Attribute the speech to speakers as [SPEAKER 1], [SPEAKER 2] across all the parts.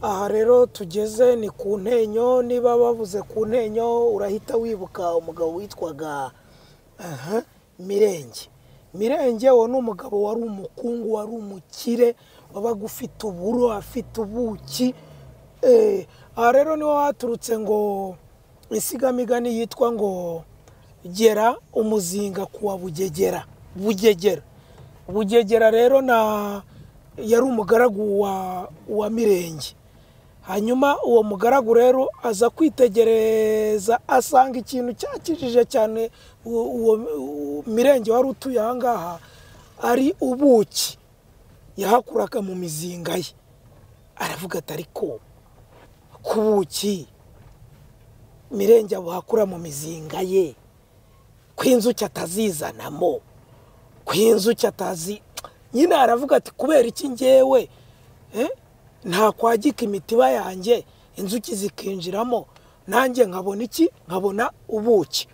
[SPEAKER 1] aha rero tugeze ni ku Ntenyo. Niba bavuze ku Ntenyo urahita wibuka umugabo witwaga Mirenge. Mirenge uwo ni umugabo wari umukungu, wari umukire, wabaga ufite uburo, afite ubuki. Aha rero niho haturutse ngo insigamigani yitwa ngo gera umuzinga kuwa Bugegera. Bugegera rero yari umugaragu wa Mirenge. Hanyuma uwo mugaragu rero aza kwitegereza asanga ikintu cyakijije cyane uwo Mirenge wari utuye aha ngaha ari ubuki yahakuraga mu mizinga ye. Aravuga ati ariko ku buki Mirenge abuhakura mu mizinga ye, kw'inzuki atazizanamo, kw'inzuki atazi nyine. Aravuga ati kubera iki ngewe nta kwagika imitiba yanjye inzuki zikinjiramo, nanjye nkabona iki, nkabona ubuki.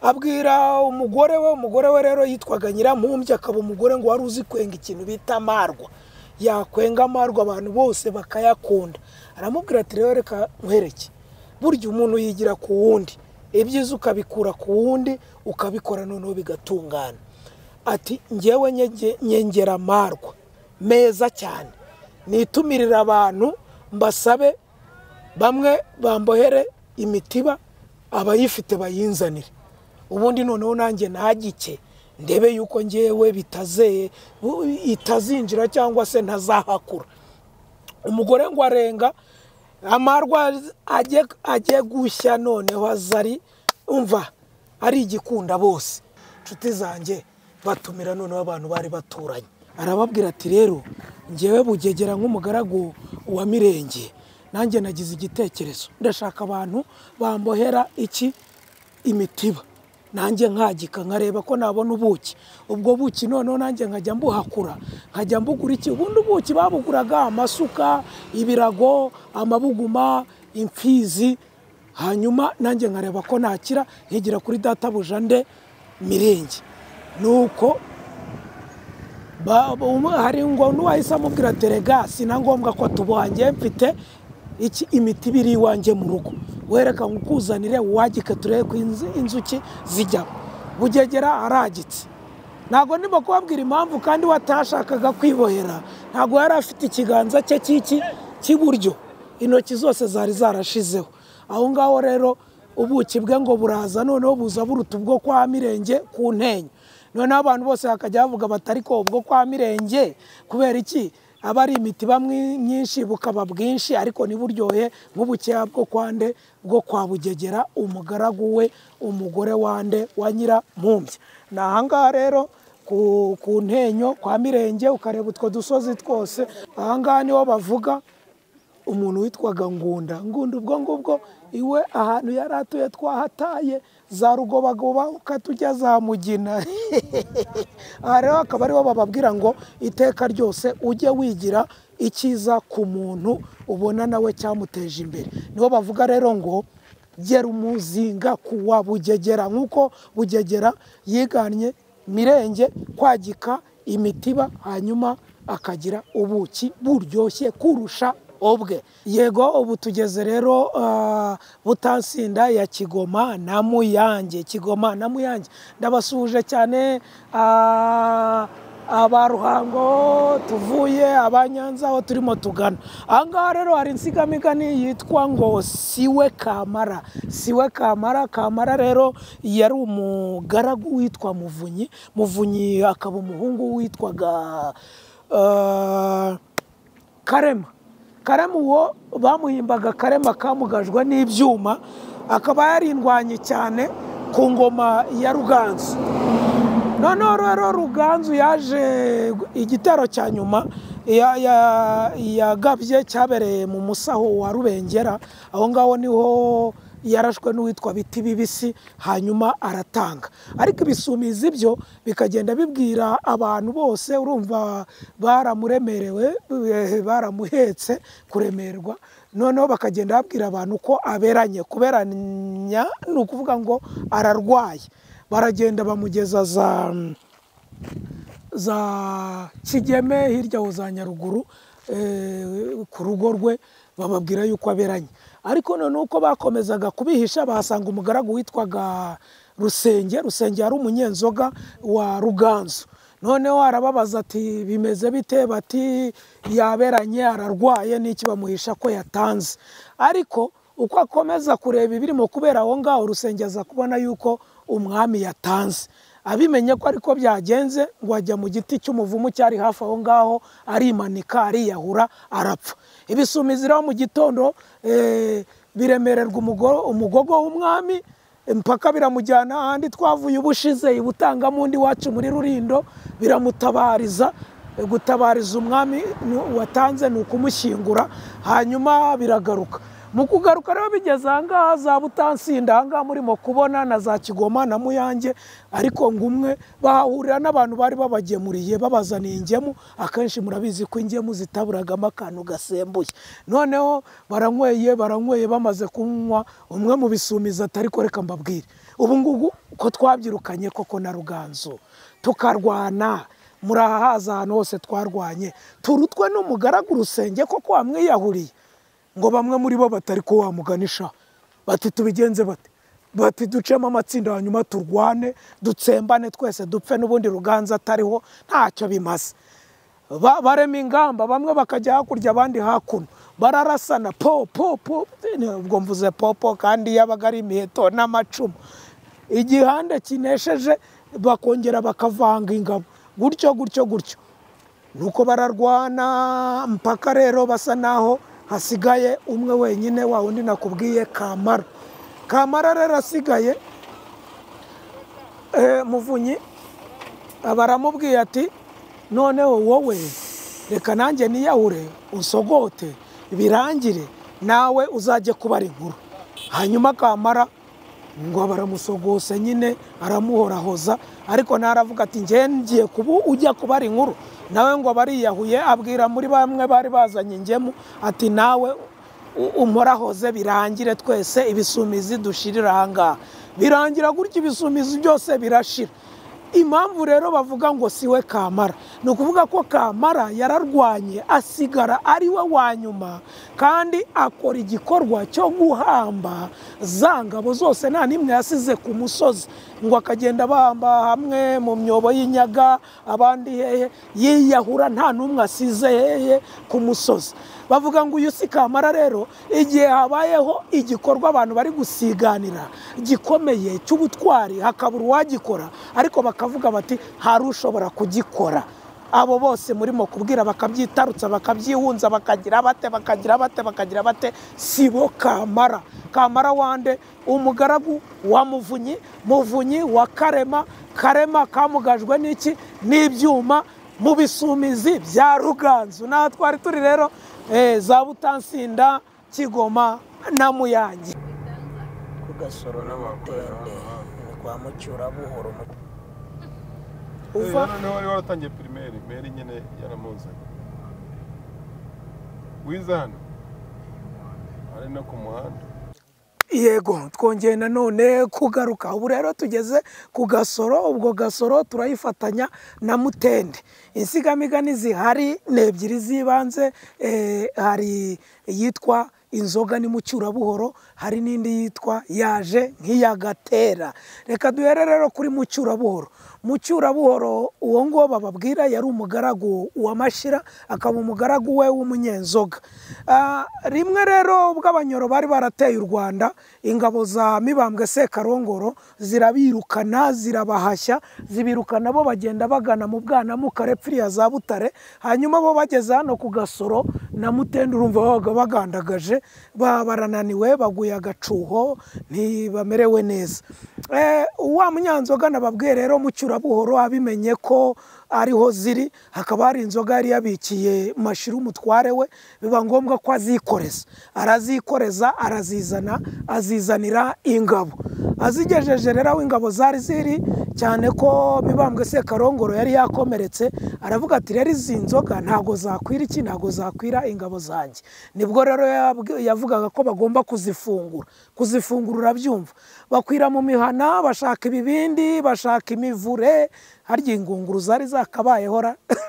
[SPEAKER 1] Abwira umugore we rero yitwaga Nyirampumbya, akaba umugore ngo wari uzi kwenga ikintu bita amarwa. Yakwenga amarwa abantu bose bakayakunda. Aramubwira ati rero reka nkwereke, burya umuntu yigira ku wundi, ibyiza ukabikura ku wundi ukabikora noneho bigatungana. Ati ngewe nyengera amarwa meza cyane, nitumirira abantu mbasabe bamwe bambohere imitiba, abayifite bayinzanire, ubundi noneho nanjye nagike ndebe yuko ngewe itazinjira cyangwa se ntazahakura. Umugore ngo arenga amarwa ajye gushya, noneho azari umva ari igikunda bose. Nshuti zanjye batumira noneho abantu bari baturanye. Arababwira ati rero ngewe Bugegera nk'umugaragu wa Mirenge, nanjye nagize igitekerezo, ndashaka abantu bambohera imitiba, nanjye nkagika nkareba ko nabona ubuki. Ubwo buki noneho nanjye nkajya mbuhakura, nkajya mbugura iki. Ubundi ubuki babuguraga amasuka, ibirago, amabuguma, imfizi. Hanyuma nanjye nkareba ko nakira, nkigira kuri databuja nde Mirenge. Nuko hari ngo n'uwahise amubwira ati rega sina ngombwa ko tubuhangiye, mfite imitiba iri iwanjye mu rugo, wereka nkukuzanire wagike turebe ko inzuki zijyamo. Bugegera aragitse. Ntabwo ndimo kubabwira impamvu kandi watashakaga kwibohera, ntabwo yari afite ikiganza cye cy'iburyo, intoki zose zari zarashizeho. Aho ngaho rero ubuki bwe ngo buraza, noneho buza buruta ubwo kwa Mirenge ku Ntenyo. Noneho abantu bose bakajya bavuga batari ko ubwo kwa Mirenge kubera iki aba ari imitiba myinshi bukaba bwinshi, ariko niburyohe nk'ubukeya bwo kwa Bugegera, umugaragu we, umugore wande wa Nyirampumbya. Na ahangaha rero ku Ntenyo kwa Mirenge ukareba utwo dusozi twose, ahangaha niho bavuga umuntu witwaga Ngunda. Ubwo ngubwo iwe ahantu yari atuye twahataye za Rugobagoba ukatujya za Mugina. Aha rero akaba ariho bababwira ngo iteka ryose ujye wigira icyiza ku muntu ubona nawe cyamuteje imbere. Niho bavuga rero ngo gera umuzinga kuwa Bugegera, nk'uko Bugegera yiganye Mirenge kwagika imitiba, hanyuma akagira ubuki buryoshye kurusha obwe. Yego ubu tugeze rero Butansinda ya Kigoma na Muyange. Ndabasuhuje cyane aba Ruhango tuvuye, abanyanza aho turimo tugana. Ahangaha rero hari insigamigani yitwa ngo Siwe Kamara. Kamara rero yari umugaragu witwa Muvunyi akaba umuhungu witwaga Karema uwo bamuhimbaga Karema kamugajwe n'ibyuma, akaba yarindwanye cyane ku ngoma ya Ruganzu. Noneho rero Ruganzu yaje igitero cya nyuma yagabye cyabereye mu Musaho wa Rubengera. Aho ngaho niho yarashwe n'uwitwa Biti Bibisi, hanyuma aratanga. Ariko ibisumizi byo bikagenda bibwira abantu bose, urumva baramuremerewe, baramuhetse kuremerwa. Noneho bakagenda babwira abantu ko aberanye. Kuberanya ni ukuvuga ngo ararwaye. Baragenda bamugeza za Kigeme hirya ho za Nyaruguru ku rugo rwe. bababwira yuko aberanye. Ariko none uko bakomezaga kubihisha bahasanga umugaragu witwaga Rusenge yari umunyenzoga wa Ruganzu. Noneho arababaza ati bimeze bite, bati yaberanye ararwaye n'iki, bamuhisha ko yatanze. Ariko uko akomeza kureba ibirimo kubera aho ngaho, Rusenge aza kubona yuko umwami yatanze. Abimenye ko ariko byagenze, ngo ajya mu giti cy'umuvumu cyari hafi aho ngaho, arimanika ariyahura arapfa. Ibisumizi rero mu gitondo biremererwa umugogo w'umwami, mpaka biramujyana ahandi twavuye ubushize ibutanga mundi wacu muri Rurindo, biramutabariza. Gutabariza umwami watanze ni ukumushyingura, hanyuma biragaruka. Mu kugaruka rero bigeze ahangaha za Butansinda, ahangaha murimo kubona na za Kigoma na Muyange, ariko ngumwe bahahurira n'abantu bari babagemuriye babazaniye ingemu. Akenshi murabizi ko ingemu zitaburagamo akantu gasembuye. Noneho baranyweye bamaze kunywa, umwe mu bisumiza ati ariko reka mbabwire, ubu ngubu ko twabyirukanye koko na Ruganzu tukarwana, murahaza ahantu hose twarwanye, turutwe n'umugaragu Rusenge koko wamwiyahuriye. Ngo bamwe muri bo batari ko wamuganisha, bati tubigenze bati ducemo amatsinda hanyuma turwane dutsembane twese dupfe, n'ubundi Ruganzu atariho ntacyo bimaze. Barema ingamba, bamwe bakajya hakurya abandi hakuno, bararasana ubwo mvuze popo kandi yabaga ari imiheto n'amacumu. Igihande kinesheje bakongera bakavanga ingabo, gutyo nuko bararwana mpaka rero basa naho hasigaye umwe wenyine, wa wundi nakubwiye Kamara rero asigaye. Muvunyi baramubwiye ati noneho wowe reka nanjye niyahure usogote birangire, nawe uzajye kubara inkuru. Hanyuma Kamara ngo baramusogose nyine aramuhorahoza, ariko naravuga ati ngiye kubu ujya kubara inkuru. Nawe ngo bariyahuye, abwira muri bamwe bari bazanye ingemu ati nawe umporahoze birangire twese ibisumizi dushirira ahangaha. Birangira gutya ibisumizi byose birashira. Impamvu rero bavuga ngo siwe Kamara, ni ukuvuga ko Kamara yararwanye asigara ari we wa nyuma, kandi akora igikorwa cyo guhamba za ngabo zose nta nimwe yasize ku musozi, ngo akagenda bahamba hamwe mu myobo y'inyaga, abandi hehe, yiyahura nta n'umwe asize hehe ku musozi. Bavuga ngo uyu si Kamara rero, igihe habayeho igikorwa abantu bari gusiganira gikomeye cy'ubutwari, hakabura uwagikora, ariko bakavuga bati hari ushobora kugikora. Abo bose murimo kubwira bakabyitarutsa, bakabyihunza, bakagira bate, sibo Kamara. Kamara wande umugaragu wa Muvunyi wa Karema kamugajwe n'iki n'ibyuma mu bisumizi bya Ruganzu. Naho twari turi rero za Butansinda, Kigoma na Muyange.
[SPEAKER 2] Ku Gasoro n'Amatende kwa Mucyura buhoro
[SPEAKER 3] uva none wari waratangiye primaire meri nyine yaramuzanye wizana ari no ku muhanda.
[SPEAKER 1] Yego, twongeye nanone kugaruka. Ubu rero tugeze ku Gasoro. Ubwo Gasoro turayifatanya na Mutende. Insigamigani zihari n'ebyiri zibanze, hari yitwa inzoga ni Mucyurabuhoro, hari n'indi yitwa yaje nk'iyagatera. Reka duhere rero kuri Mucyurabuhoro. Mucyurabuhoro uwo ngo bababwira yari umugaragu wa Mashira, akaba umugaragu we w'umunyenzoga. Rimwe rero ubwo Abanyoro bari barateye u Rwanda, ingabo za Mibambwe Sekarongoro zirabirukana, zirabahashya, zibirukana bo bagenda bagana mu Bwanamuka repfiriya za Butare. Hanyuma bo bageze hano ku Gasoro na Mutende, urumva babaga bagandagaje, barananiwe, baguye agacuho, ntibamerewe neza. Wa munyanzoga nababwiye rero Mucyurabuhoro abimenye ko ariho ziri, hakaba hari inzoga yari yabikiye Mashira umutware we, biba ngombwa ko arazikoreza, arazizana, azizanira ingabo. Azigejeje rero aho ingabo zari ziri, cyane ko Mibambwe Sekarongoro yari yakomeretse, aravuga ati rero izi nzoga ntago zakwira iki, ntago zakwira ingabo zanjye. Nibwo rero yavugaga ko bagomba kuzifungura urabyumva. bakwira mu mihana bashaka ibibindi bashaka imivure harya ingunguru zari zakabayeho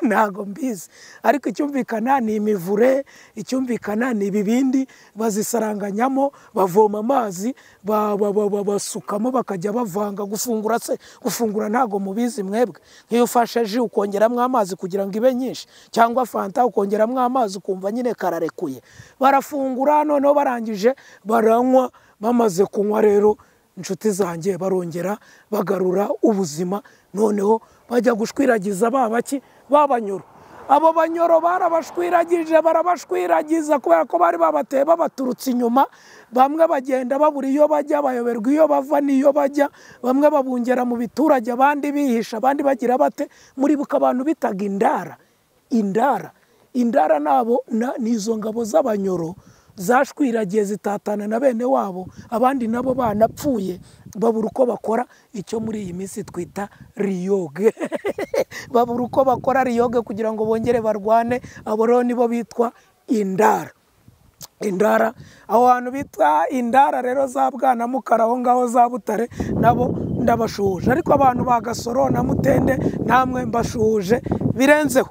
[SPEAKER 1] ntago mbizi ariko icyumvikana ni imivure icyumvikana ni ibibindi bazisaranganyamo bavoma amazi basukamo bakajya bavanga gufungura se gufungura ntago mubizi mwebwe nk'iyo ufashe ji ukongeramo amazi kugira ngo ibe nyinshi cyangwa fanta ukongeramo amazi ukumva nyine kararekuye barafungura noneho barangije baranywa bamaze kunywa rero inshuti zanjye barongera bagarura ubuzima noneho bajya gushwiragiza babaki babanyoro abo banyoro barabashwiragije barabashwiragiza kubera ko bari babateye babaturutse inyuma bamwe bagenda babura iyo bajya bayoberwa iyo bava n'iyo bajya bamwe babungera mu biturage abandi bihisha abandi bagira bate muri buka abantu bitaga indara nabo nizo ngabo z'abanyoro zashwiragiye zitatana na bene wabo abandi nabo banapfuye babura uko bakora icyo muri iyi minsi twita riyoge babura uko bakora riyoge kugira ngo bongere barwane abo rero nibo bitwa indara aho hantu bitwa indara rero za Bwanamukara aho ngaho za Butare nabo ndabashuje ariko abantu ba Gasoro na Mutende namwe mbashuje birenzeho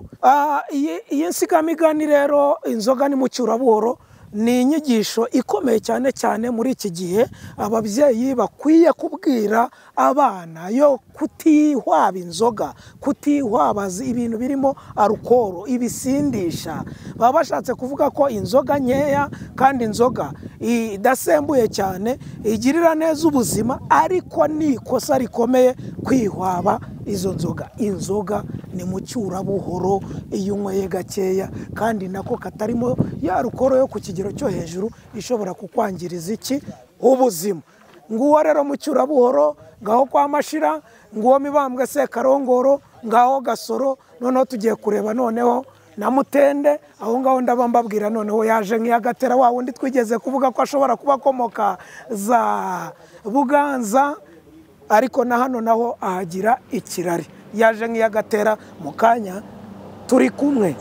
[SPEAKER 1] iyi nsigamigani rero inzoga ni mucyurabuhoro ni inyigisho ikomeye cyane cyane muri iki gihe ababyeyi bakwiye kubwira abana yo kutihwaba inzoga kutihwabaza ibintu birimo alukoro ibisindisha baba bashatse kuvuga ko inzoga nkeya kandi inzoga idasembuye cyane igirira neza ubuzima ariko ni ikosa rikomeye kwihwaba izo inzoga ni mucyurabuhoro iyo unyweye gakeya kandi nako katarimo ya alukoro yo ku kigero cyo hejuru ishobora kukwangiriza iki ubuzima nguwo rero mucyurabuhoro ngaho kwa Mashira nguwo Mibambwe Sekarongoro ngaho Gasoro noneho tugiye kureba noneho na Mutende aho ngaho ndabambabwira noneho yaje nk'iyagatera wa wundi twigeze kuvuga ko ashobora kuba akomoka za Buganza ariko na hano naho ahagira ikirari yaje nk'iyagatera mu kanya turi kumwe.